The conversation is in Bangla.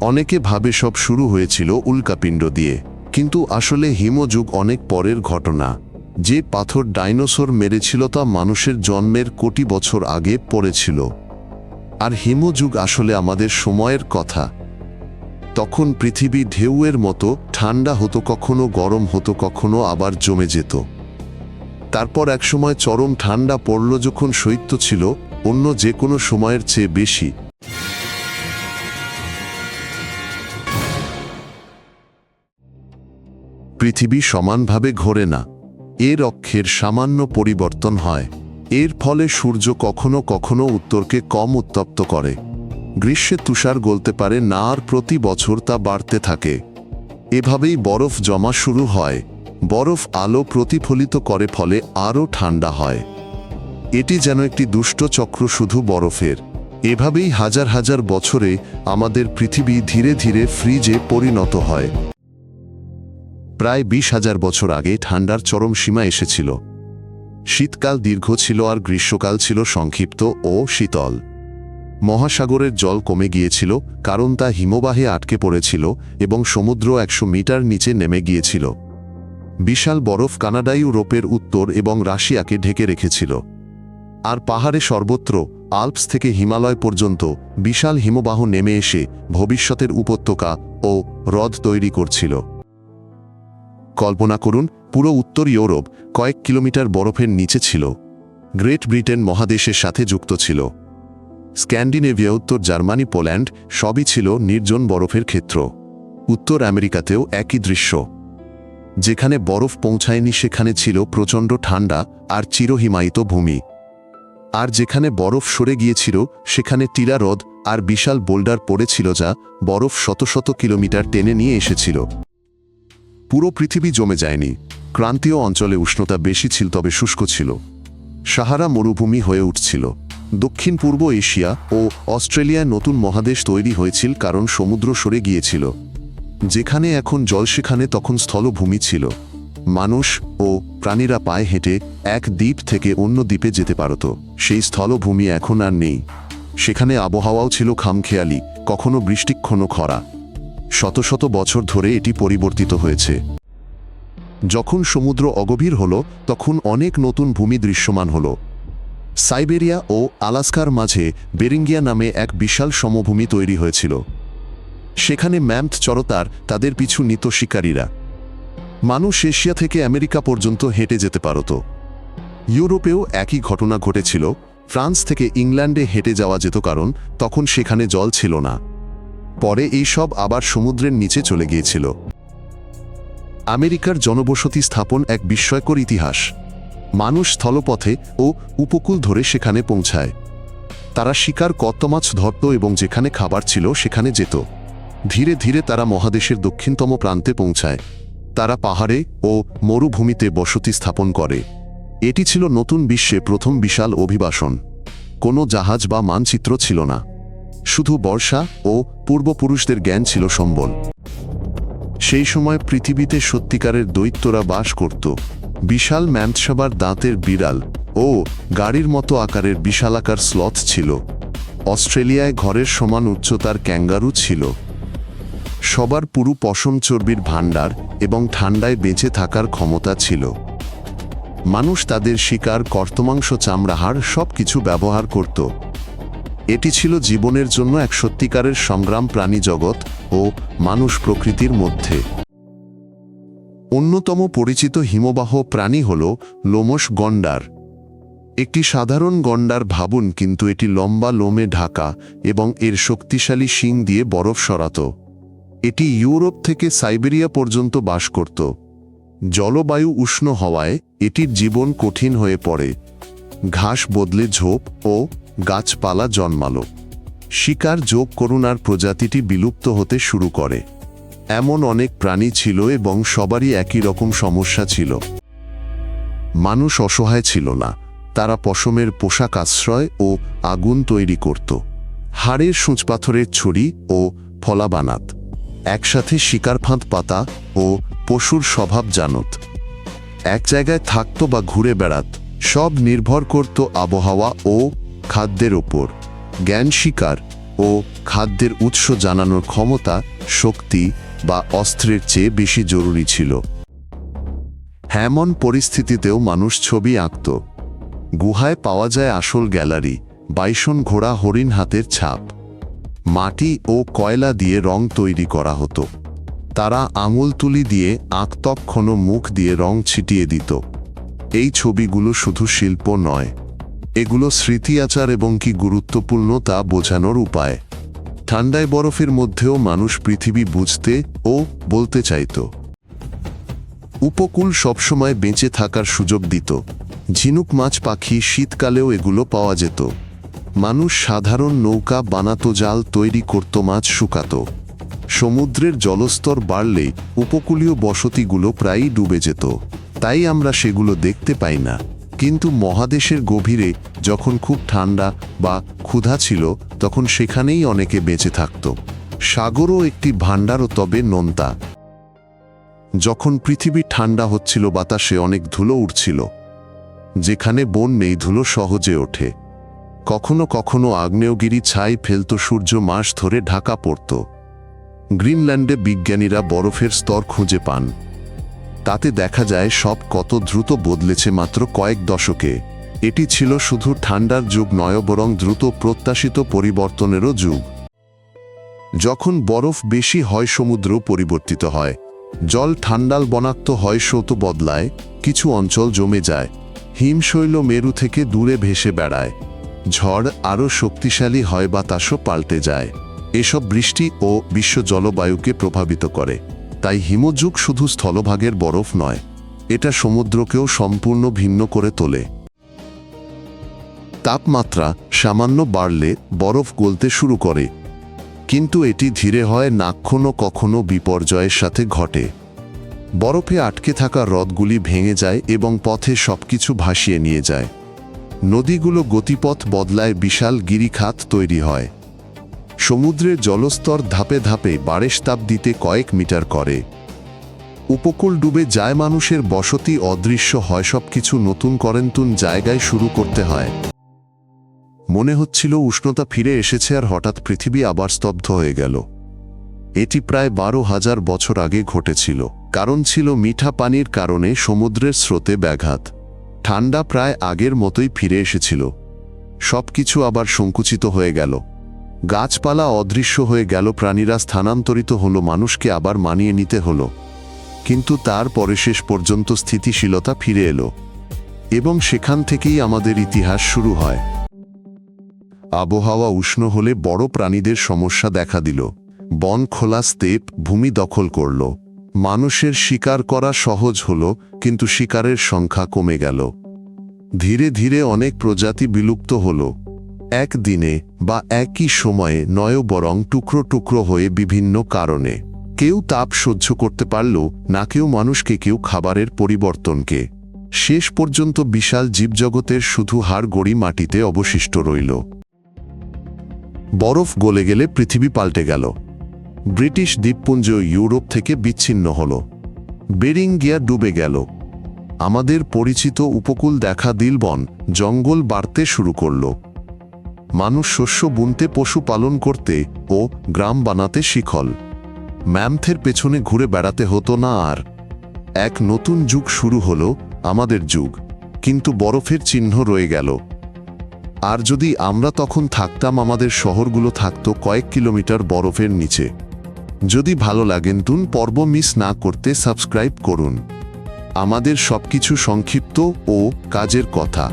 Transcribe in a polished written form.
অনেকে ভাবে সব শুরু হয়েছিল উল্কাপিণ্ড দিয়ে, কিন্তু আসলে হিমযুগ অনেক পরের ঘটনা। যে পাথর ডাইনোসর মেরেছিল তা মানুষের জন্মের কোটি বছর আগে পড়েছিল। আর হিমযুগ আসলে আমাদের সময়ের কথা। তখন পৃথিবী ঢেউয়ের মতো ঠান্ডা হতো, কখনো গরম হতো, কখনো আবার জমে যেত। তারপর একসময় চরম ঠান্ডা পড়ল, যখন শৈত্য ছিল অন্য যে কোনো সময়ের চেয়ে বেশি। পৃথিবী সমানভাবে ঘোরে না, এর অক্ষের সামান্য পরিবর্তন হয়। এর ফলে সূর্য কখনো কখনো উত্তরকে কম উত্তপ্ত করে, গ্রীষ্মে তুষার গলতে পারে না, আর প্রতি বছর তা বাড়তে থাকে। এভাবেই বরফ জমা শুরু হয়, বরফ আলো প্রতিফলিত করে, ফলে আরও ঠান্ডা হয়। এটি যেন একটি দুষ্ট চক্র শুধু বরফের। এভাবেই হাজার হাজার বছরে আমাদের পৃথিবী ধীরে ধীরে ফ্রিজে পরিণত হয়। প্রায় 20,000 বছর আগে ঠান্ডার চরম সীমা এসেছিল। শীতকাল দীর্ঘ ছিল আর গ্রীষ্মকাল ছিল সংক্ষিপ্ত ও শীতল। মহাসাগরের জল কমে গিয়েছিল, কারণ তা হিমবাহে আটকে পড়েছিল এবং সমুদ্র 100 মিটার নিচে নেমে গিয়েছিল। বিশাল বরফ কানাডা, ইউরোপের উত্তর এবং রাশিয়াকে ঢেকে রেখেছিল। আর পাহাড়ে সর্বত্র, আল্পস থেকে হিমালয় পর্যন্ত বিশাল হিমবাহ নেমে এসে ভবিষ্যতের উপত্যকা ও হ্রদ তৈরি করছিল। কল্পনা করুন, পুরো উত্তর ইউরোপ কয়েক কিলোমিটার বরফের নিচে ছিল। গ্রেট ব্রিটেন মহাদেশের সাথে যুক্ত ছিল। স্ক্যান্ডিনেভিয়া, উত্তর জার্মানি, পোল্যান্ড সবই ছিল নির্জন বরফের ক্ষেত্র। উত্তর আমেরিকাতেও একই দৃশ্য। যেখানে বরফ পৌঁছায়নি সেখানে ছিল প্রচণ্ড ঠান্ডা আর চিরহিমায়িত ভূমি। আর যেখানে বরফ সরে গিয়েছিল সেখানে টিলা হ্রদ আর বিশাল বোল্ডার পড়েছিল, যা বরফ শত শত কিলোমিটার টেনে নিয়ে এসেছিল। পুরো পৃথিবী জমে যায়নি। ক্রান্তীয় অঞ্চলে উষ্ণতা বেশি ছিল, তবে শুষ্ক ছিল। সাহারা মরুভূমি হয়ে উঠছিল। দক্ষিণ পূর্ব এশিয়া ও অস্ট্রেলিয়ায় নতুন মহাদেশ তৈরি হয়েছিল, কারণ সমুদ্র সরে গিয়েছিল। যেখানে এখন জল সেখানে তখন স্থলভূমি ছিল। মানুষ ও প্রাণীরা পায়ে হেঁটে এক দ্বীপ থেকে অন্য দ্বীপে যেতে পারত। সেই স্থলভূমি এখন আর নেই। সেখানে আবহাওয়াও ছিল খামখেয়ালি, কখনো বৃষ্টি, কখনো খরা। শত শত বছর ধরে এটি পরিবর্তিত হয়েছে। যখন সমুদ্র অগভীর হলো, তখন অনেক নতুন ভূমি দৃশ্যমান হলো। সাইবেরিয়া ও আলাস্কার মাঝে বেরিঙ্গিয়া নামে এক বিশাল সমভূমি তৈরি হয়েছিল। সেখানে ম্যামথ চড়তার তাদের পিছু নিত শিকারীরা। মানুষ এশিয়া থেকে আমেরিকা পর্যন্ত হেঁটে যেতে পারত। ইউরোপেও একই ঘটনা ঘটেছিল। ফ্রান্স থেকে ইংল্যান্ডে হেঁটে যাওয়া যেত, কারণ তখন সেখানে জল ছিল না। পরে এই সব আবার সমুদ্রের নিচে চলে গিয়েছিল। আমেরিকার জনবসতি স্থাপন এক বিস্ময়কর ইতিহাস। মানুষ স্থলপথে ও উপকূল ধরে সেখানে পৌঁছায়। তারা শিকার করত, মাছ ধরত এবং যেখানে খাবার ছিল সেখানে যেত। ধীরে ধীরে তারা মহাদেশের দক্ষিণতম প্রান্তে পৌঁছায়। তারা পাহাড়ে ও মরুভূমিতে বসতি স্থাপন করে। এটি ছিল নতুন বিশ্বে প্রথম বিশাল অভিবাসন। কোনো জাহাজ বা মানচিত্র ছিল না, শুধু বর্ষা ও পূর্বপুরুষদের জ্ঞান ছিল সম্বল। সেই সময় পৃথিবীতে সত্যিকারের দৈত্যরা বাস করত। বিশাল ম্যামথসবার দাঁতের বিড়াল ও গাড়ির মতো আকারের বিশালাকার স্লথ ছিল। অস্ট্রেলিয়ায় ঘরের সমান উচ্চতার ক্যাঙ্গারু ছিল। সবার পুরু পশম চর্বির ভাণ্ডার এবং ঠান্ডায় বেঁচে থাকার ক্ষমতা ছিল। মানুষ তাদের শিকার, কর্তমাংস, চামড়া, হাড় সবকিছু ব্যবহার করত। এটি ছিল জীবনের জন্য এক সত্যিকারের সংগ্রাম প্রাণী জগৎ ও মানুষ প্রকৃতির মধ্যে। অন্যতম পরিচিত হিমবাহ প্রাণী হল লোমশ গন্ডার। একটি সাধারণ গন্ডার ভাবুন, কিন্তু এটি লম্বা লোমে ঢাকা এবং এর শক্তিশালী শিং দিয়ে বরফ সরাত। এটি ইউরোপ থেকে সাইবেরিয়া পর্যন্ত বাস করত। জলবায়ু উষ্ণ হওয়ায় এটির জীবন কঠিন হয়ে পড়ে। ঘাস বদলে ঝোপ ও গাছপালা জন্মালো। শিকার যোগ করুন আর প্রজাতিটি বিলুপ্ত হতে শুরু করে। এমন অনেক প্রাণী ছিল এবং সবারই একই রকম সমস্যা ছিল। মানুষ অসহায় ছিল না। তারা পশমের পোশাক, আশ্রয় ও আগুন তৈরি করত। হাড়ের সূঁচপাথরের ছুরি ও ফলা বানাত। একসাথে শিকার, ফাঁদ পাতা ও পশুর স্বভাব জানত। এক জায়গায় থাকত বা ঘুরে বেড়াত। সব নির্ভর করত আবহাওয়া ও খাদ্যের ওপর। জ্ঞান, শিকার ও খাদ্যের উৎস জানানোর ক্ষমতা শক্তি বা অস্ত্রের চেয়ে বেশি জরুরি ছিল। এমন পরিস্থিতিতেও মানুষ ছবি আঁকত। গুহায় পাওয়া যায় আসল গ্যালারি, বাইসন ঘোড়া হরিণ হাতের ছাপ। মাটি ও কয়লা দিয়ে রং তৈরি করা হতো। তারা আঙুল তুলি দিয়ে আঁকতক্ষণ মুখ দিয়ে রং ছিটিয়ে দিত। এই ছবিগুলো শুধু শিল্প নয়, এগুলো স্মৃতি আচার এবং কি গুরুত্বপূর্ণ তা বোঝানোর উপায়। ঠান্ডায় বরফের মধ্যেও মানুষ পৃথিবী বুঝতে ও বলতে চাইত। উপকূল সবসময় বেঁচে থাকার সুযোগ দিত। ঝিনুক মাছ পাখি শীতকালেও এগুলো পাওয়া যেত। মানুষ সাধারণ নৌকা বানাতো, জাল তৈরি করত, মাছ শুকাতো। সমুদ্রের জলস্তর বাড়লে উপকূলীয় বসতিগুলো প্রায়ই ডুবে যেত, তাই আমরা সেগুলো দেখতে পাই না। কিন্তু মহাদেশের গভীরে যখন খুব ঠান্ডা বা ক্ষুধা ছিল, তখন সেখানেই অনেকে বেঁচে থাকত। সাগরও একটি ভাণ্ডারও, তবে নোনতা। যখন পৃথিবী ঠান্ডা হচ্ছিল, বাতাসে অনেক ধুলো উঠছিল। যেখানে বন নেই, ধুলো সহজে ওঠে। কখনো কখনো আগ্নেয়গিরি ছাই ফেলত, সূর্য মাস ধরে ঢাকা পড়ত। গ্রিনল্যান্ডে বিজ্ঞানীরা বরফের স্তর খুঁজে পান। তাতে দেখা যায় সব কত দ্রুত বদলেছে মাত্র কয়েক দশকে। এটি ছিল শুধু ঠান্ডার যুগ নয়, বরং দ্রুত প্রত্যাশিত পরিবর্তনেরও যুগ। যখন বরফ বেশি হয়, সমুদ্র পরিবর্তিত হয়। জল ঠান্ডাল বনাক্ত হয়, স্রোত বদলায়, কিছু অঞ্চল জমে যায়। হিমশৈল মেরু থেকে দূরে ভেসে বেড়ায়। ঝড় আরও শক্তিশালী হয়, বাতাসও পাল্টে যায়। এসব বৃষ্টি ও বিশ্ব জলবায়ুকে প্রভাবিত করে। তাই হিমযুগ শুধু স্থলভাগের বরফ নয়, এটা সমুদ্রকেও সম্পূর্ণ ভিন্ন করে তোলে। তাপমাত্রা সামান্য বাড়লে বরফ গলতে শুরু করে, কিন্তু এটি ধীরে হয় না, কখনো কখনো বিপর্যয়ের সাথে ঘটে। বরফে আটকে থাকা হ্রদগুলি ভেঙে যায় এবং পথে সবকিছু ভাসিয়ে নিয়ে যায়। নদীগুলো গতিপথ বদলায়, বিশাল গিরিখাত তৈরি হয়। সমুদ্রের জলস্তর ধাপে ধাপে বাড়ে, শতাব্দীতে কয়েক মিটার করে। উপকূল ডুবে যায়, মানুষের বসতি অদৃশ্য হয়, সবকিছু নতুন নতুন জায়গায় শুরু করতে হয়। মনে হচ্ছিল উষ্ণতা ফিরে এসেছে, আর হঠাৎ পৃথিবী আবার স্তব্ধ হয়ে গেল। এটি প্রায় 12,000 বছর আগে ঘটেছিল। কারণ ছিল মিঠা পানির কারণে সমুদ্রের স্রোতে ব্যাঘাত। ঠান্ডা প্রায় আগের মতোই ফিরে এসেছিল। সবকিছু আবার সংকুচিত হয়ে গেল। গাছপালা অদৃশ্য হয়ে গেল, প্রাণীরা স্থানান্তরিত হলো, মানুষকে আবার মানিয়ে নিতে হলো। কিন্তু তারপরে শেষ পর্যন্ত স্থিতিশীলতা ফিরে এলো, এবং সেখান থেকেই আমাদের ইতিহাস শুরু হয়। আবহাওয়া উষ্ণ হলে বড় প্রাণীদের সমস্যা দেখা দিল। বন খোলা, স্তেপ ভূমি দখল করল। মানুষের শিকার করা সহজ হলো, কিন্তু শিকারের সংখ্যা কমে গেল। ধীরে ধীরে অনেক প্রজাতি বিলুপ্ত হলো। একদিনে বা একই সময়ে নয়, বরং টুকরো টুকরো হয়ে বিভিন্ন কারণে। কেউ তাপ সহ্য করতে পারল না, কেউ মানুষকে, কেউ খাবারের পরিবর্তনকে। শেষ পর্যন্ত বিশাল জীবজগতের শুধু হাড়গড়ি মাটিতে অবশিষ্ট রইল। বরফ গলে গেলে পৃথিবী পাল্টে গেল। ব্রিটিশ দ্বীপপুঞ্জ ইউরোপ থেকে বিচ্ছিন্ন হল। বেরিং গিয়া ডুবে গেল। আমাদের পরিচিত উপকূল দেখা দিল, বন জঙ্গল বাড়তে শুরু করল। মানুষ শস্য বুনতে, পশু পালন করতে ও গ্রাম বানাতে শিখল। ম্যামথের পেছনে ঘুরে বেড়াতে হতো না আর। এক নতুন যুগ শুরু হলো, আমাদের যুগ। কিন্তু বরফের চিহ্ন রয়ে গেল। আর যদি আমরা তখন থাকতাম, আমাদের শহরগুলো থাকতো কয়েক কিলোমিটার বরফের নিচে। যদি ভালো লাগে নতুন পর্ব মিস না করতে সাবস্ক্রাইব করুন। আমাদের সবকিছু সংক্ষিপ্ত ও কাজের কথা।